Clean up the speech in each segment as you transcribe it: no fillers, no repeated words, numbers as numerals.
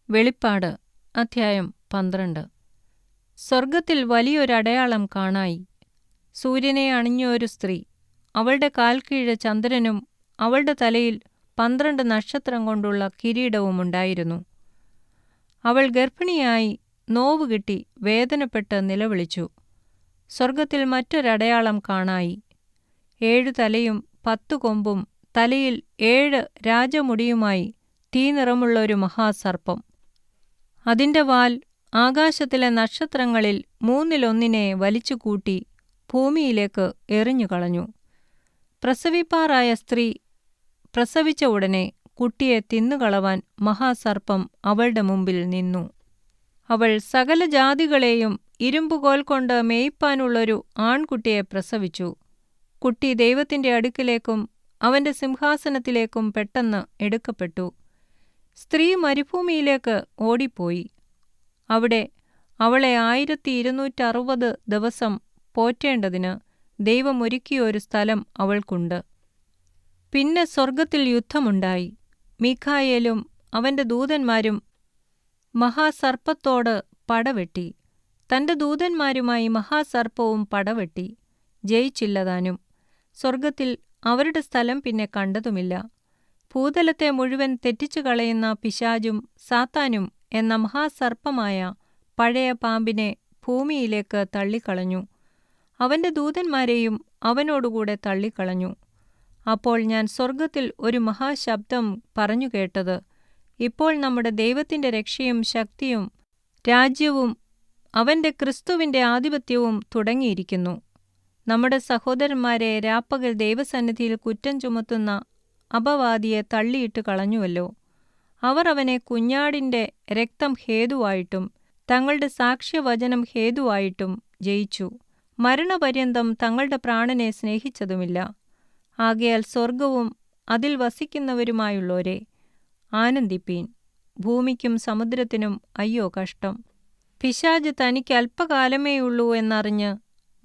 വെളിപ്പാട് അധ്യായം 12. സ്വർഗ്ഗത്തിൽ വലിയൊരടയാളം കാണായി. സൂര്യനെ അണിഞ്ഞ ഒരു സ്ത്രീ, അവളുടെ കാൽക്കീഴ് ചന്ദ്രനും അവളുടെ തലയിൽ 12 നക്ഷത്രം കൊണ്ടുള്ള കിരീടവുമുണ്ടായിരുന്നു. അവൾ ഗർഭിണിയായി നോവുകിട്ടി വേദനപ്പെട്ട് നിലവിളിച്ചു. സ്വർഗ്ഗത്തിൽ മറ്റൊരടയാളം കാണായി. 7 തലയും 10 കൊമ്പും തലയിൽ 7 രാജമുടിയുമായി തീനിറമുള്ള ഒരു മഹാസർപ്പം. അതിന്റെ വാൽ ആകാശത്തിലെ നക്ഷത്രങ്ങളിൽ 1/3 വലിച്ചുകൂട്ടി ഭൂമിയിലേക്ക് എറിഞ്ഞുകളഞ്ഞു. പ്രസവിപ്പാറായ സ്ത്രീ പ്രസവിച്ച ഉടനെ കുട്ടിയെ തിന്നുകളവാൻ മഹാസർപ്പം അവളുടെ മുമ്പിൽ നിന്നു. അവൾ സകല ജാതികളെയും ഇരുമ്പുകോൽ കൊണ്ട് മേയ്പ്പാനുള്ളൊരു ആൺകുട്ടിയെ പ്രസവിച്ചു. കുട്ടി ദൈവത്തിന്റെ അടുക്കിലേക്കും അവന്റെ സിംഹാസനത്തിലേക്കും പെട്ടെന്ന് എടുക്കപ്പെട്ടു. സ്ത്രീ മരുഭൂമിയിലേക്ക് ഓടിപ്പോയി. അവിടെ അവളെ 1260 ദിവസം പോറ്റേണ്ടതിന് ദൈവം ഒരുക്കിയ ഒരു സ്ഥലം അവൾക്കുണ്ട്. പിന്നെ സ്വർഗ്ഗത്തിൽ യുദ്ധമുണ്ടായി. മീഖായേലും അവന്റെ ദൂതന്മാരും മഹാസർപ്പത്തോട് പടവെട്ടി. തന്റെ ദൂതന്മാരുമായി മഹാസർപ്പവും പടവെട്ടി, ജയിച്ചില്ലതാനും. സ്വർഗ്ഗത്തിൽ അവരുടെ സ്ഥലം പിന്നെ കണ്ടതുമില്ല. ഭൂതലത്തെ മുഴുവൻ തെറ്റിച്ചു കളയുന്ന പിശാചും സാത്താനും എന്ന മഹാസർപ്പമായ പഴയ പാമ്പിനെ ഭൂമിയിലേക്ക് തള്ളിക്കളഞ്ഞു. അവന്റെ ദൂതന്മാരെയും അവനോടുകൂടെ തള്ളിക്കളഞ്ഞു. അപ്പോൾ ഞാൻ സ്വർഗ്ഗത്തിൽ ഒരു മഹാശബ്ദം പറഞ്ഞു കേട്ടത്, ഇപ്പോൾ നമ്മുടെ ദൈവത്തിന്റെ രക്ഷയും ശക്തിയും രാജ്യവും അവന്റെ ക്രിസ്തുവിന്റെ ആധിപത്യവും തുടങ്ങിയിരിക്കുന്നു. നമ്മുടെ സഹോദരന്മാരെ രാപ്പകൽ ദൈവസന്നിധിയിൽ കുറ്റം ചുമത്തുന്ന അപവാദിയെ തള്ളിയിട്ട് കളഞ്ഞുവല്ലോ. അവർ അവനെ കുഞ്ഞാടിന്റെ രക്തം ഹേതുവായിട്ടും തങ്ങളുടെ സാക്ഷ്യവചനം ഹേതുവായിട്ടും ജയിച്ചു. മരണപര്യന്തം തങ്ങളുടെ പ്രാണനെ സ്നേഹിച്ചതുമില്ല. ആകയാൽ സ്വർഗ്ഗവും അതിൽ വസിക്കുന്നവരുമായുള്ളോരെ, ആനന്ദിപ്പീൻ. ഭൂമിക്കും സമുദ്രത്തിനും അയ്യോ കഷ്ടം! പിശാച് തനിക്ക് അല്പകാലമേയുള്ളൂ എന്നറിഞ്ഞ്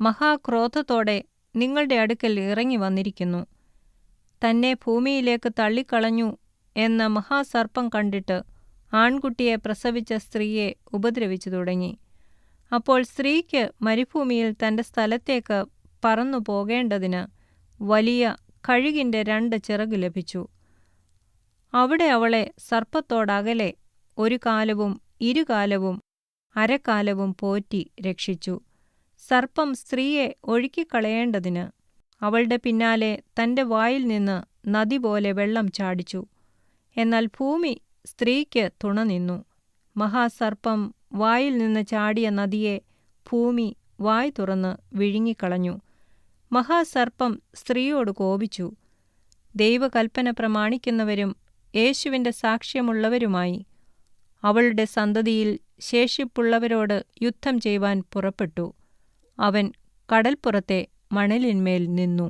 മഹാക്രോധത്തോടെ നിങ്ങളുടെ അടുക്കൽ ഇറങ്ങി വന്നിരിക്കുന്നു. തന്നെ ഭൂമിയിലേക്ക് തള്ളിക്കളഞ്ഞു എന്ന മഹാസർപ്പം കണ്ടിട്ട് ആൺകുട്ടിയെ പ്രസവിച്ച സ്ത്രീയെ ഉപദ്രവിച്ചു തുടങ്ങി. അപ്പോൾ സ്ത്രീക്ക് മരുഭൂമിയിൽ തന്റെ സ്ഥലത്തേക്ക് പറന്നു പോകേണ്ടതിന് വലിയ കഴുകിന്റെ 2 ചിറക് ലഭിച്ചു. അവിടെ അവളെ സർപ്പത്തോടകലെ 1 കാലവും 2 കാലവും അരക്കാലവും പോറ്റി രക്ഷിച്ചു. സർപ്പം സ്ത്രീയെ ഒഴുക്കിക്കളയേണ്ടതിന് അവളുടെ പിന്നാലെ തന്റെ വായിൽ നിന്ന് നദി പോലെ വെള്ളം ചാടിച്ചു. എന്നാൽ ഭൂമി സ്ത്രീക്ക് തുണ നിന്നു. മഹാസർപ്പം വായിൽ നിന്ന് ചാടിയ നദിയെ ഭൂമി വായ് തുറന്ന് വിഴുങ്ങിക്കളഞ്ഞു. മഹാസർപ്പം സ്ത്രീയോട് കോപിച്ചു. ദൈവകൽപ്പന പ്രമാണിക്കുന്നവരും യേശുവിന്റെ സാക്ഷ്യമുള്ളവരുമായി അവളുടെ സന്തതിയിൽ ശേഷിപ്പുള്ളവരോട് യുദ്ധം ചെയ്യുവാൻ പുറപ്പെട്ടു. അവൻ കടൽപ്പുറത്തെ മണലിന്മേൽ നിന്നു.